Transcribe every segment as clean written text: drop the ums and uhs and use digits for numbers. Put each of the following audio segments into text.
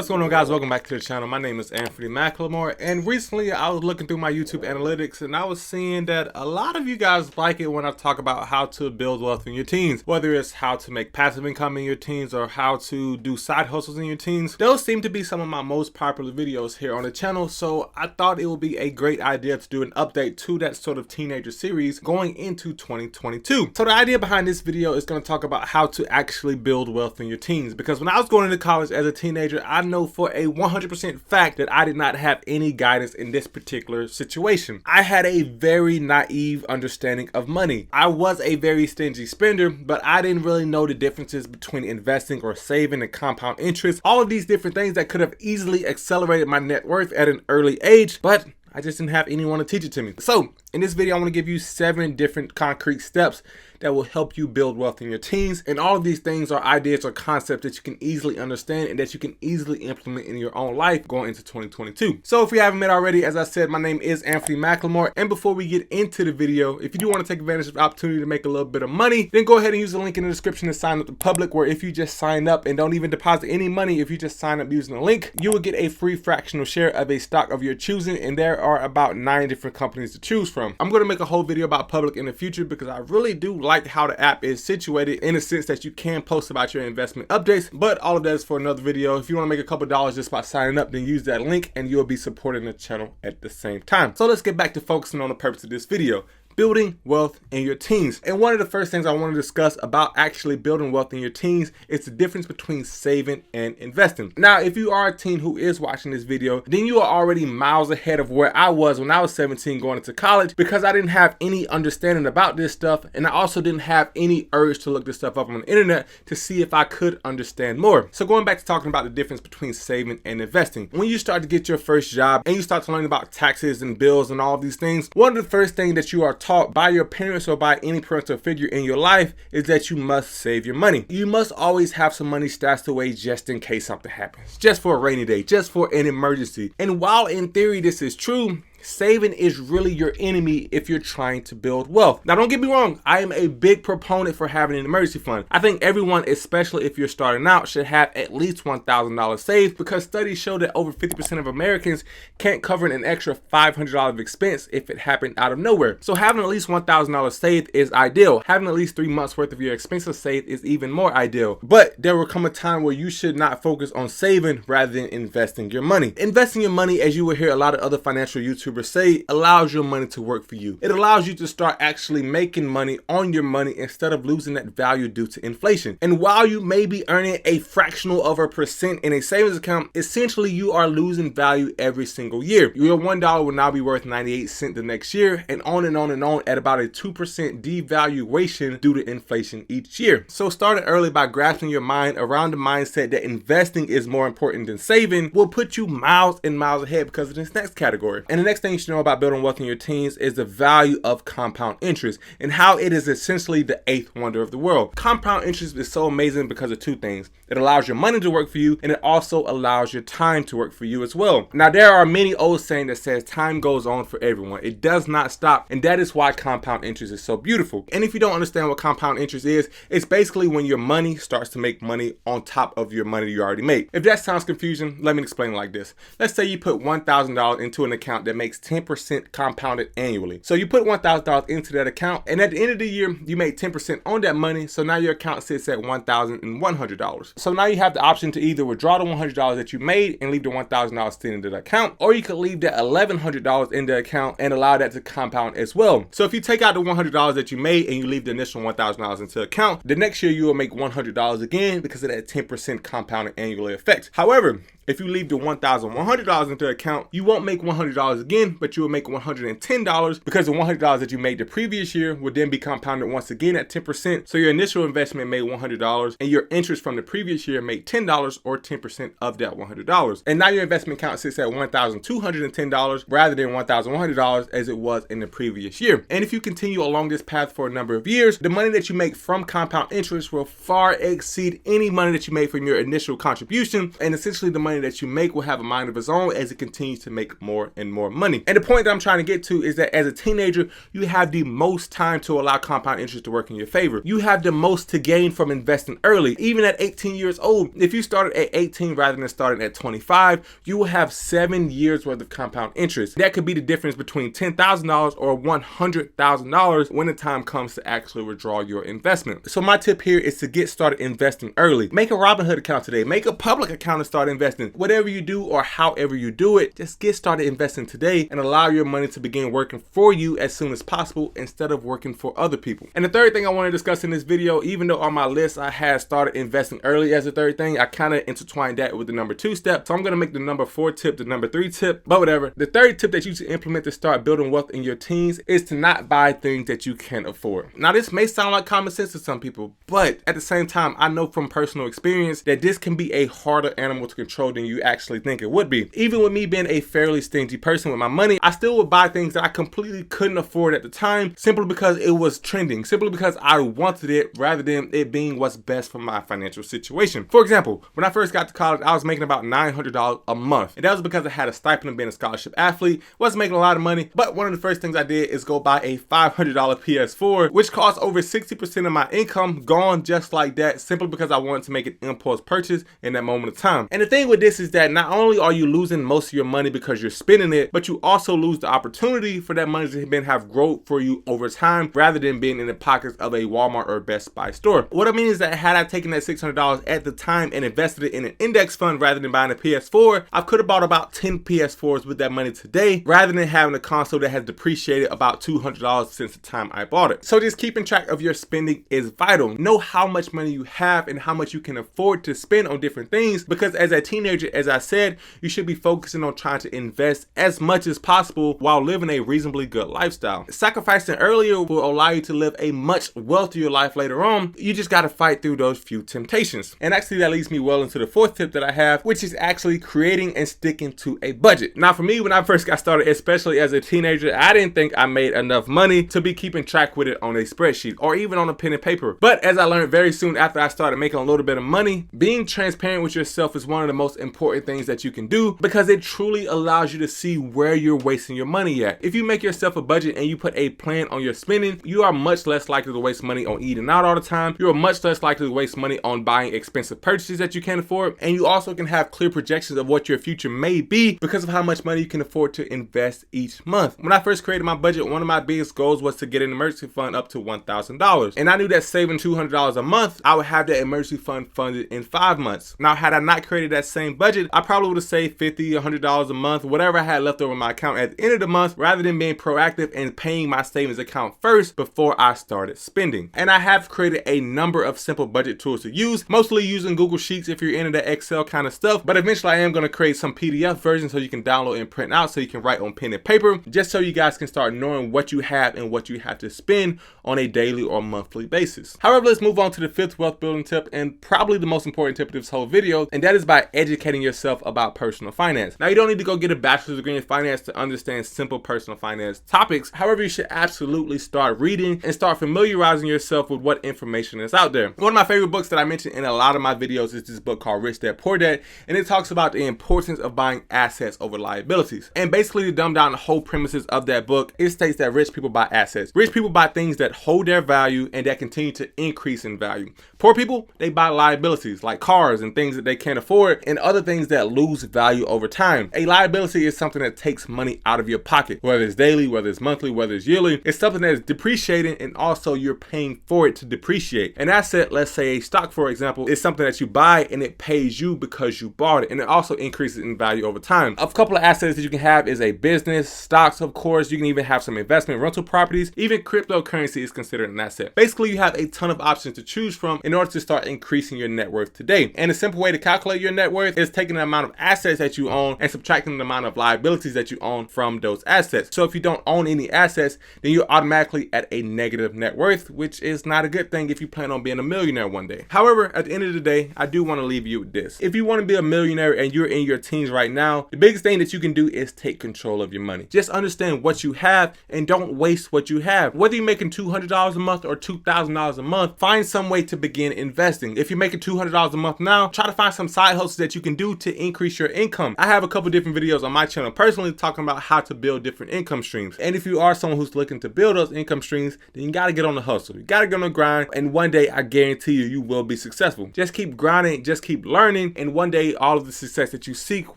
What's going on, guys? Welcome back to the channel. My name is Anfernee McLemore, and recently I was looking through my YouTube analytics and I was seeing that a lot of you guys like it when I talk about how to build wealth in your teens, whether it's how to make passive income in your teens or how to do side hustles in your teens. Those seem to be some of my most popular videos here on the channel, so I thought it would be a great idea to do an update to that sort of teenager series going into 2022. So the idea behind this video is going to talk about how to actually build wealth in your teens, because when I was going into college as a teenager, I know for a 100% fact that I did not have any guidance in this particular situation. I had a very naive understanding of money. I was a very stingy spender, but I didn't really know the differences between investing or saving and compound interest. All of these different things that could have easily accelerated my net worth at an early age, but I just didn't have anyone to teach it to me. So in this video, I want to give you 7 different concrete steps that will help you build wealth in your teens. And all of these things are ideas or concepts that you can easily understand and that you can easily implement in your own life going into 2022. So if you haven't met already, as I said, my name is Anfernee McLemore. And before we get into the video, if you do want to take advantage of the opportunity to make a little bit of money, then go ahead and use the link in the description to sign up to Public, where if you just sign up and don't even deposit any money, if you just sign up using the link, you will get a free fractional share of a stock of your choosing. And there are about 9 different companies to choose from. I'm going to make a whole video about Public in the future because I really do like how the app is situated, in a sense that you can post about your investment updates, but all of that is for another video. If you want to make a couple dollars just by signing up, then use that link and you'll be supporting the channel at the same time. So let's get back to focusing on the purpose of this video: building wealth in your teens. And one of the first things I want to discuss about actually building wealth in your teens is the difference between saving and investing. Now, if you are a teen who is watching this video, then you are already miles ahead of where I was when I was 17 going into college, because I didn't have any understanding about this stuff, and I also didn't have any urge to look this stuff up on the internet to see if I could understand more. So going back to talking about the difference between saving and investing, when you start to get your first job and you start to learn about taxes and bills and all of these things, one of the first things that you are taught by your parents or by any parental figure in your life is that you must save your money. You must always have some money stashed away just in case something happens, just for a rainy day, just for an emergency. And while in theory this is true, saving is really your enemy if you're trying to build wealth. Now, don't get me wrong, I am a big proponent for having an emergency fund. I think everyone, especially if you're starting out, should have at least $1,000 saved, because studies show that over 50% of Americans can't cover an extra $500 of expense if it happened out of nowhere. So having at least $1,000 saved is ideal. Having at least 3 months worth of your expenses saved is even more ideal. But there will come a time where you should not focus on saving rather than investing your money. Investing your money, as you will hear a lot of other financial YouTubers say, allows your money to work for you. It allows you to start actually making money on your money instead of losing that value due to inflation. And while you may be earning a fractional of a percent in a savings account, essentially you are losing value every single year. Your $1 will now be worth 98 cents the next year, and on and on and on, at about a 2% devaluation due to inflation each year. So starting early by grasping your mind around the mindset that investing is more important than saving will put you miles and miles ahead because of this next category. And the next thing you should know about building wealth in your teens is the value of compound interest and how it is essentially the 8th wonder of the world. Compound interest is so amazing because of 2 things. It allows your money to work for you, and it also allows your time to work for you as well. Now, there are many old sayings that says time goes on for everyone. It does not stop, and that is why compound interest is so beautiful. And if you don't understand what compound interest is, it's basically when your money starts to make money on top of your money you already make. If that sounds confusing, let me explain it like this. Let's say you put $1,000 into an account that makes 10% compounded annually. So you put $1,000 into that account, and at the end of the year, you made 10% on that money. So now your account sits at $1,100. So now you have the option to either withdraw the $100 that you made and leave the $1,000 sitting in the account, or you could leave that $1,100 in the account and allow that to compound as well. So if you take out the $100 that you made and you leave the initial $1,000 into account, the next year you will make $100 again because of that 10% compounded annually effect. However, if you leave the $1,100 into account, you won't make $100 again, but you will make $110 because the $100 that you made the previous year would then be compounded once again at 10%. So your initial investment made $100 and your interest from the previous year made $10 or 10% of that $100. And now your investment account sits at $1,210 rather than $1,100 as it was in the previous year. And if you continue along this path for a number of years, the money that you make from compound interest will far exceed any money that you made from your initial contribution. And essentially the money money that you make will have a mind of its own as it continues to make more and more money. And the point that I'm trying to get to is that as a teenager, you have the most time to allow compound interest to work in your favor. You have the most to gain from investing early. Even at 18 years old, if you started at 18 rather than starting at 25, you will have 7 years worth of compound interest. That could be the difference between $10,000 or $100,000 when the time comes to actually withdraw your investment. So my tip here is to get started investing early. Make a Robinhood account today. Make a public account and start investing. Whatever you do or however you do it, just get started investing today and allow your money to begin working for you as soon as possible instead of working for other people. And the third thing I want to discuss in this video, even though on my list I had started investing early as a third thing, I kind of intertwined that with the number 2 step. So I'm going to make the number 4 tip the number 3 tip, but whatever. The third tip that you should implement to start building wealth in your teens is to not buy things that you can't afford. Now this may sound like common sense to some people, but at the same time, I know from personal experience that this can be a harder animal to control than you actually think it would be. Even with me being a fairly stingy person with my money, I still would buy things that I completely couldn't afford at the time simply because it was trending, simply because I wanted it rather than it being what's best for my financial situation. For example, when I first got to college, I was making about $900 a month, and that was because I had a stipend of being a scholarship athlete. Wasn't making a lot of money, but one of the first things I did is go buy a $500 PS4, which cost over 60% of my income, gone just like that, simply because I wanted to make an impulse purchase in that moment of time. And the thing with this is that not only are you losing most of your money because you're spending it, but you also lose the opportunity for that money to then have growth for you over time rather than being in the pockets of a Walmart or Best Buy store. What I mean is that had I taken that $600 at the time and invested it in an index fund rather than buying a PS4, I could have bought about 10 PS4s with that money today rather than having a console that has depreciated about $200 since the time I bought it. So just keeping track of your spending is vital. Know how much money you have and how much you can afford to spend on different things, because as a teenager, as I said, you should be focusing on trying to invest as much as possible while living a reasonably good lifestyle. Sacrificing earlier will allow you to live a much wealthier life later on. You just got to fight through those few temptations. And actually that leads me well into the 4th tip that I have, which is actually creating and sticking to a budget. Now for me, when I first got started, especially as a teenager, I didn't think I made enough money to be keeping track with it on a spreadsheet or even on a pen and paper. But as I learned very soon after I started making a little bit of money, being transparent with yourself is one of the most important things that you can do, because it truly allows you to see where you're wasting your money at. If you make yourself a budget and you put a plan on your spending, you are much less likely to waste money on eating out all the time. You are much less likely to waste money on buying expensive purchases that you can't afford. And you also can have clear projections of what your future may be because of how much money you can afford to invest each month. When I first created my budget, one of my biggest goals was to get an emergency fund up to $1,000. And I knew that saving $200 a month, I would have that emergency fund funded in 5 months. Now, had I not created that same budget, I probably would have saved $50, $100 a month, whatever I had left over in my account at the end of the month, rather than being proactive and paying my savings account first before I started spending. And I have created a number of simple budget tools to use, mostly using Google Sheets if you're into the Excel kind of stuff. But eventually I am going to create some PDF versions so you can download and print out so you can write on pen and paper, just so you guys can start knowing what you have and what you have to spend on a daily or monthly basis. However, let's move on to the 5th wealth building tip, and probably the most important tip of this whole video, and that is by educating yourself about personal finance. Now, you don't need to go get a bachelor's degree in finance to understand simple personal finance topics. However, you should absolutely start reading and start familiarizing yourself with what information is out there. One of my favorite books that I mentioned in a lot of my videos is this book called Rich Dad Poor Dad, and it talks about the importance of buying assets over liabilities. And basically, to dumb down the whole premises of that book, it states that rich people buy assets. Rich people buy things that hold their value and that continue to increase in value. Poor people, they buy liabilities like cars and things that they can't afford and other things that lose value over time. A liability is something that takes money out of your pocket, whether it's daily, whether it's monthly, whether it's yearly. It's something that is depreciating, and also you're paying for it to depreciate. An asset, let's say a stock, for example, is something that you buy and it pays you because you bought it, and it also increases in value over time. A couple of assets that you can have is a business, stocks, of course. You can even have some investment rental properties. Even cryptocurrency is considered an asset. Basically, you have a ton of options to choose from in order to start increasing your net worth today. And a simple way to calculate your net worth is taking the amount of assets that you own and subtracting the amount of liabilities that you own from those assets. So if you don't own any assets, then you're automatically at a negative net worth, which is not a good thing if you plan on being a millionaire one day. However, at the end of the day, I do want to leave you with this. If you want to be a millionaire and you're in your teens right now, the biggest thing that you can do is take control of your money. Just understand what you have and don't waste what you have. Whether you're making $200 a month or $2,000 a month, find some way to begin investing. If you're making $200 a month now, try to find some side hustles that you you can do to increase your income. I have a couple different videos on my channel personally talking about how to build different income streams. And if you are someone who's looking to build those income streams, then you gotta get on the hustle. You gotta get on the grind, and one day I guarantee you, you will be successful. Just keep grinding, just keep learning, and one day all of the success that you seek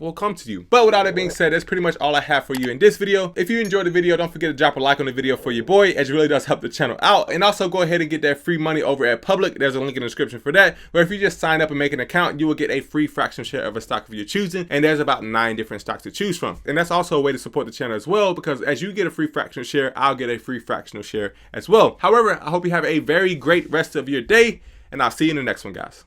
will come to you. But with all that being said, that's pretty much all I have for you in this video. If you enjoyed the video, don't forget to drop a like on the video for your boy, as it really does help the channel out. And also go ahead and get that free money over at Public. There's a link in the description for that, where if you just sign up and make an account, you will get a free fractional share of a stock of your choosing, and there's about 9 different stocks to choose from. And that's also a way to support the channel as well, because as you get a free fractional share, I'll get a free fractional share as well. However, I hope you have a very great rest of your day, and I'll see you in the next one, guys.